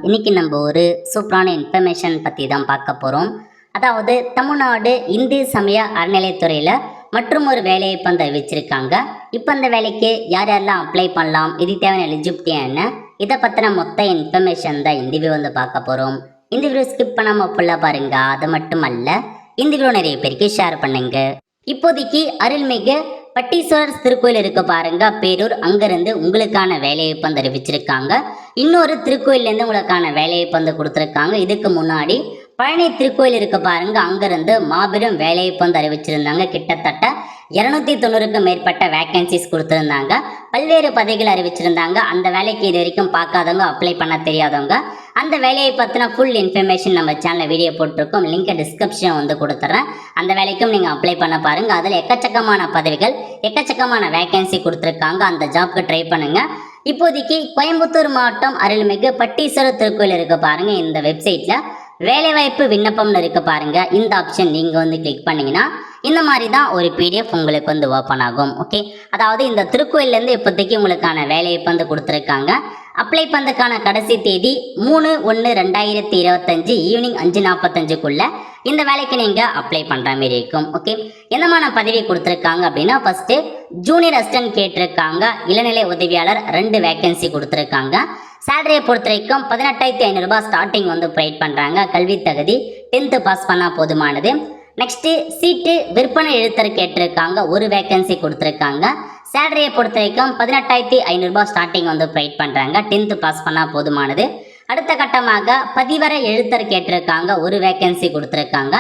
இன்னைக்கு நம்ம ஒரு சூப்பரான இன்ஃபர்மேஷன் பற்றி தான் பார்க்க போகிறோம். அதாவது தமிழ்நாடு இந்து சமய அறநிலையத்துறையில் மற்றும் ஒரு வேலையை இப்போ வந்து அறிவிச்சிருக்காங்க. இப்போ அந்த வேலைக்கு யார் யாரெல்லாம் அப்ளை பண்ணலாம், இது தேவையான எலிஜிபிலிட்டி என்ன, இதை பற்றின மொத்த இன்ஃபர்மேஷன் தான் இந்த வீடியோ வந்து பார்க்க போகிறோம். இந்த வீடியோ ஸ்கிப் பண்ணாமல் ஃபுல்லாக பாருங்க. அது மட்டும் அல்ல, இந்த வீடியோ நிறைய பேருக்கு ஷேர் பண்ணுங்க. இப்போதைக்கு அருள்மிகு பட்டீஸ்வரர் திருக்கோயில் இருக்க பாருங்க, பேரூர், அங்கிருந்து உங்களுக்கான வேலையை வந்து அறிவிச்சிருக்காங்க. இன்னொரு திருக்கோயிலேருந்து உங்களுக்கான வேலையை வந்து கொடுத்துருக்காங்க. இதுக்கு முன்னாடி பழனி திருக்கோயில் இருக்க பாருங்க, அங்கிருந்து மாபெரும் வேலையை வந்து அறிவிச்சிருந்தாங்க. கிட்டத்தட்ட 290க்கும் மேற்பட்ட வேக்கன்சிஸ் கொடுத்துருந்தாங்க. பல்வேறு பதவிகள் அறிவிச்சிருந்தாங்க. அந்த வேலைக்கு இது வரைக்கும் பார்க்காதவங்க, அப்ளை பண்ண தெரியாதவங்க, அந்த வேலையை பற்றின ஃபுல் இன்ஃபர்மேஷன் நம்ம சேனலில் வீடியோ போட்டிருக்கோம். லிங்கை டிஸ்கிரிப்ஷன் வந்து கொடுத்துட்றேன். அந்த வேலைக்கும் நீங்கள் அப்ளை பண்ண பாருங்கள். அதில் எக்கச்சக்கமான பதவிகள், எக்கச்சக்கமான வேக்கன்சி கொடுத்துருக்காங்க. அந்த ஜாப்க்கு ட்ரை பண்ணுங்கள். இப்போதைக்கு கோயம்புத்தூர் மாவட்டம் அருள்மிகு பட்டீஸ்வரர் திருக்கோயில் இருக்க பாருங்கள், இந்த வெப்சைட்டில் வேலைவாய்ப்பு விண்ணப்பம்னு இருக்க பாருங்க. இந்த ஆப்ஷன் நீங்கள் வந்து கிளிக் பண்ணிங்கன்னா இந்த மாதிரி தான் ஒரு பிடிஎஃப் உங்களுக்கு வந்து ஓப்பன் ஆகும். ஓகே, அதாவது இந்த திருக்கோயிலேருந்து இப்போதைக்கு உங்களுக்கான வேலையை வந்து கொடுத்துருக்காங்க. அப்ளை பண்ணுறதுக்கான கடைசி தேதி 3/1/2025 ஈவினிங் 5:45க்குள்ள இந்த வேலைக்கு நீங்கள் அப்ளை பண்ணுற மாதிரி இருக்கும். ஓகே, என்னமான பதவி கொடுத்துருக்காங்க அப்படின்னா, ஃபஸ்ட்டு ஜூனியர் அசிஸ்டன்ட் கேட்டிருக்காங்க. இளநிலை உதவியாளர் 2 வேக்கன்சி கொடுத்துருக்காங்க. சேலரியை பொறுத்த வரைக்கும் 18,500 ஸ்டார்டிங் வந்து ப்ரொவைட் பண்ணுறாங்க. கல்வி தகுதி 10th பாஸ் பண்ணால் போதுமானது. நெக்ஸ்ட்டு சீட்டு விற்பனை எழுத்தர் கேட்டிருக்காங்க. 1 வேக்கன்சி கொடுத்துருக்காங்க. சேலரியை பொறுத்த வரைக்கும் 18,500 ஸ்டார்டிங் வந்து ப்ரொவைட் பண்ணுறாங்க. 10th பாஸ் பண்ணால் போதுமானது. அடுத்த கட்டமாக பதிவரை எழுத்தர் கேட்டிருக்காங்க. 1 வேக்கன்சி கொடுத்துருக்காங்க.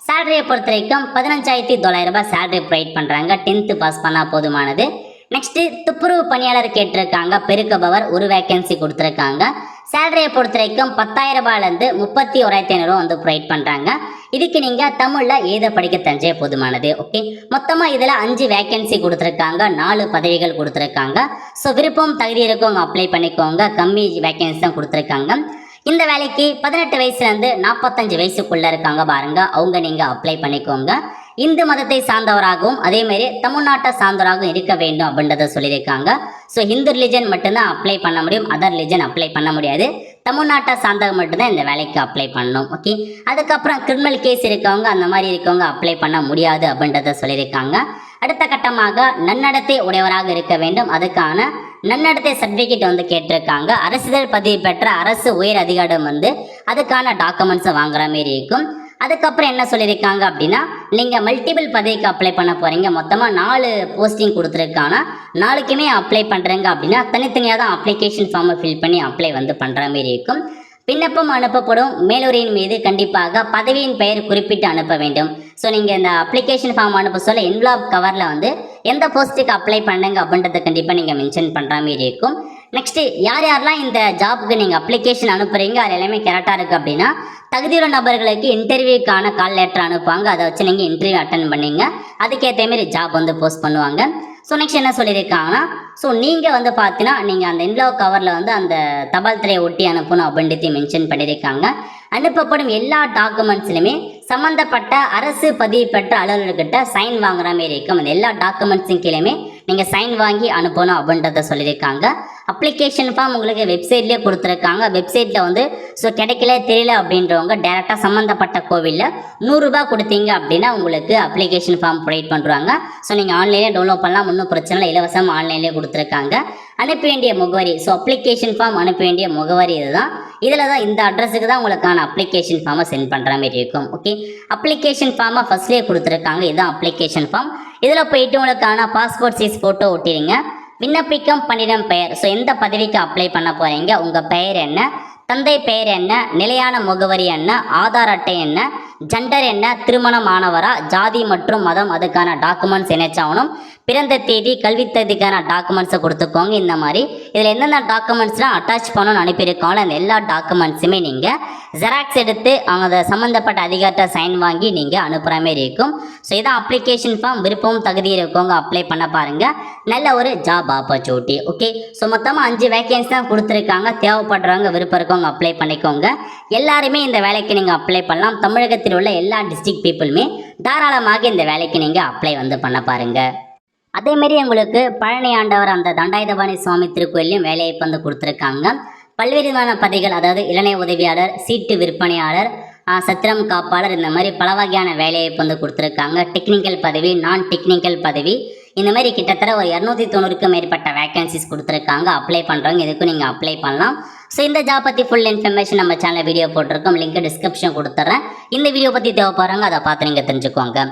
சேலரியை பொறுத்த வரைக்கும் 15,900 சேலரி ப்ரொவைட் பண்ணுறாங்க. 10th பாஸ் பண்ணால் போதுமானது. நெக்ஸ்ட்டு துப்புரவு பணியாளர் கேட்டிருக்காங்க. பெருக்குபவர் 1 வேக்கன்சி கொடுத்துருக்காங்க. சேலரியை பொறுத்த வரைக்கும் 10,000 31,500 வந்து ப்ரொவைட் பண்ணுறாங்க. இதுக்கு நீங்கள் தமிழில் எழுத படிக்க தெரிஞ்சே போதுமானது. ஓகே, மொத்தமாக இதில் 5 வேக்கன்சி கொடுத்துருக்காங்க. 4 பதவிகள் கொடுத்துருக்காங்க. ஸோ விருப்பம் தகுதி இருக்கவங்க அப்ளை பண்ணிக்கோங்க. கம்மி வேக்கன்சி தான் கொடுத்துருக்காங்க. இந்த வேலைக்கு 18 வயசுலேருந்து 45 வயசுக்குள்ளே இருக்காங்க பாருங்க, அவங்க நீங்கள் அப்ளை பண்ணிக்கோங்க. இந்து மதத்தை சார்ந்தவராகவும் அதேமாரி தமிழ்நாட்டை சார்ந்தவராகவும் இருக்க வேண்டும் அப்படின்றத சொல்லியிருக்காங்க. ஸோ ஹிந்து ரிலிஜன் மட்டும்தான் அப்ளை பண்ண முடியும், அதர் ரிலிஜன் அப்ளை பண்ண முடியாது. தமிழ்நாட்டை சார்ந்தவங்க மட்டும்தான் இந்த வேலைக்கு அப்ளை பண்ணணும். ஓகே, அதுக்கப்புறம் கிரிமினல் கேஸ் இருக்கவங்க, அந்த மாதிரி இருக்கவங்க அப்ளை பண்ண முடியாது அப்படின்றத சொல்லியிருக்காங்க. அடுத்த கட்டமாக நன்னடத்தை உடையவராக இருக்க வேண்டும். அதுக்கான நன்னடத்தை சர்டிஃபிகேட் வந்து கேட்டிருக்காங்க. அரசிதழ் பதிவு பெற்ற அரசு உயர் அதிகாரம் வந்து அதுக்கான டாக்குமெண்ட்ஸை வாங்குற மாரி இருக்கும். அதுக்கப்புறம் என்ன சொல்லியிருக்காங்க அப்படின்னா, நீங்கள் மல்டிபிள் பதவிக்கு அப்ளை பண்ண போகிறீங்க. மொத்தமாக 4 போஸ்டிங் கொடுத்துருக்காங்க. 4க்குமே அப்ளை பண்ணுறீங்க அப்படின்னா தனித்தனியாக தான் அப்ளிகேஷன் ஃபார்மை ஃபில் பண்ணி அப்ளை வந்து பண்ணுற மாரி இருக்கும். விண்ணப்பம் அனுப்பப்படும் மேலுரையின் மீது கண்டிப்பாக பதவியின் பெயர் குறிப்பிட்டு அனுப்ப வேண்டும். ஸோ நீங்கள் இந்த அப்ளிகேஷன் ஃபார்ம் அனுப்ப சொல்ல என்வலப் கவரில் வந்து எந்த போஸ்ட்டுக்கு அப்ளை பண்ணுங்க அப்படின்றத கண்டிப்பாக நீங்கள் மென்ஷன் பண்ணுற மாரி இருக்கும். நெக்ஸ்ட்டு யார் யாரெல்லாம் இந்த ஜாப்புக்கு நீங்கள் அப்ளிகேஷன் அனுப்புகிறீங்க, அது எல்லாமே கரெக்டாக இருக்குது அப்படின்னா தகுதியுள்ள நபர்களுக்கு இன்டர்வியூக்கான கால் லெட்டர் அனுப்புவாங்க. அதை வச்சு நீங்கள் இன்டர்வியூ அட்டன் பண்ணிங்க. அதுக்கேற்ற மாரி ஜாப் வந்து போஸ்ட் பண்ணுவாங்க. ஸோ நெக்ஸ்ட் என்ன சொல்லியிருக்காங்கன்னா, ஸோ நீங்கள் வந்து பார்த்தீங்கன்னா நீங்கள் அந்த என்வலப் கவரில் வந்து அந்த தபால் தலையை ஒட்டி அனுப்பணும் அப்படின்றத மென்ஷன் பண்ணியிருக்காங்க. அனுப்பப்படும் எல்லா டாக்குமெண்ட்ஸ்லையுமே சம்மந்தப்பட்ட அரசு பதிவு பெற்ற அலுவலர்கிட்ட சைன் வாங்குற மாரி இருக்கும். அந்த எல்லா டாக்குமெண்ட்ஸும் கீழேயுமே நீங்கள் சைன் வாங்கி அனுப்பணும் அப்படின்றத சொல்லியிருக்காங்க. அப்ளிகேஷன் ஃபார்ம் உங்களுக்கு வெப்சைட்லேயே கொடுத்துருக்காங்க. வெப்சைட்டில் வந்து ஸோ கிடைக்கல தெரியல அப்படின்றவங்க டேரெக்டாக சம்மந்தப்பட்ட கோவிலில் 100 ரூபாய் கொடுத்தீங்க அப்படின்னா உங்களுக்கு அப்ளிகேஷன் ஃபார்ம் ப்ரொவைட் பண்ணுறாங்க. ஸோ நீங்கள் ஆன்லைன்லேயே டவுன்லோட் பண்ணலாம், ஒன்றும் பிரச்சனை இல்லை, இலவசமாக ஆன்லைன்லேயே கொடுத்துருக்காங்க. அனுப்ப வேண்டிய முகவரி, ஸோ அப்ளிகேஷன் ஃபார்ம் அனுப்ப வேண்டிய முகவரி இதுதான். இதில் தான் இந்த அட்ரஸுக்கு தான் உங்களுக்கான அப்ளிகேஷன் ஃபார்மை சென்ட் பண்ணுற மாதிரி இருக்கும். ஓகே, அப்ளிகேஷன் ஃபார்மை ஃபஸ்ட்லேயே கொடுத்துருக்காங்க. இதுதான் அப்ளிகேஷன் ஃபார்ம். இதில் போயிட்டு உங்களுக்கான பாஸ்போர்ட் சைஸ் ஃபோட்டோ ஒட்டிடுங்க. விண்ணப்பிக்கும் பணியிடம் பெயர், ஸோ எந்த பதவிக்கு அப்ளை பண்ண போகிறீங்க, உங்கள் பெயர் என்ன, தந்தை பெயர் என்ன, நிலையான முகவரி என்ன, ஆதார் அட்டை என்ன, ஜெண்டர் என்ன, திருமணமானவரா, ஜாதி மற்றும் மதம், அதுக்கான டாக்குமெண்ட்ஸ் இணைச்சாகணும். பிறந்த தேதி, கல்வி தகுதிக்கான டாக்குமெண்ட்ஸை கொடுத்துக்கோங்க. இந்த மாதிரி இதில் எந்தெந்த டாக்குமெண்ட்ஸ்லாம் அட்டாச் பண்ணணும்னு அனுப்பியிருக்காங்களோ அந்த எல்லா டாக்குமெண்ட்ஸுமே நீங்கள் ஜெராக்ஸ் எடுத்து அவங்க சம்மந்தப்பட்ட அதிகாரத்தை சைன் வாங்கி நீங்கள் அனுப்புகிற மாரி இருக்கும். ஸோ இதான் அப்ளிகேஷன் ஃபார்ம். விருப்பம் தகுதி இருக்கவங்க அப்ளை பண்ண பாருங்கள். நல்ல ஒரு ஜாப் ஆப்பர்ச்சுனிட்டி. ஓகே, ஸோ மொத்தமாக 5 வேக்கன்சி தான் கொடுத்துருக்காங்க. தேவைப்படுறவங்க விருப்பம் இருக்கவங்க அப்ளை பண்ணிக்கோங்க. எல்லாருமே இந்த வேலைக்கு நீங்கள் அப்ளை பண்ணலாம். தமிழகத்தில் உள்ள எல்லா டிஸ்ட்ரிக்ட் பீப்புளுமே தாராளமாக இந்த வேலைக்கு நீங்கள் அப்ளை வந்து பண்ண பாருங்கள். அதேமாரி உங்களுக்கு பழனி ஆண்டவர் அந்த தண்டாயுதபாணி சுவாமி திருக்கோயிலையும் வேலையை வந்து கொடுத்துருக்காங்க. பல்வேறு விதமான பதவிகள், அதாவது இளநிலை உதவியாளர், சீட்டு விற்பனையாளர், சத்திரம் காப்பாளர், இந்த மாதிரி பல வகையான வேலைவாய்ப்பு வந்து கொடுத்துருக்காங்க. டெக்னிக்கல் பதவி, நான் டெக்னிக்கல் பதவி, இந்த மாதிரி கிட்டத்தட்ட ஒரு 290க்கும் மேற்பட்ட வேகன்சிஸ் கொடுத்துருக்காங்க. அப்ளை பண்ணுறவங்க இதுக்கும் நீங்கள் அப்ளை பண்ணலாம். ஸோ இந்த ஜாப் பற்றி ஃபுல் இன்ஃபர்மேஷன் நம்ம சேனலில் வீடியோ போட்டிருக்கோம். லிங்க் டிஸ்கிரிப்ஷன் கொடுத்துட்றேன். இந்த வீடியோ பற்றி தேவைப்படுறாங்க, அதை பார்த்து நீங்கள் தெரிஞ்சுக்கோங்க.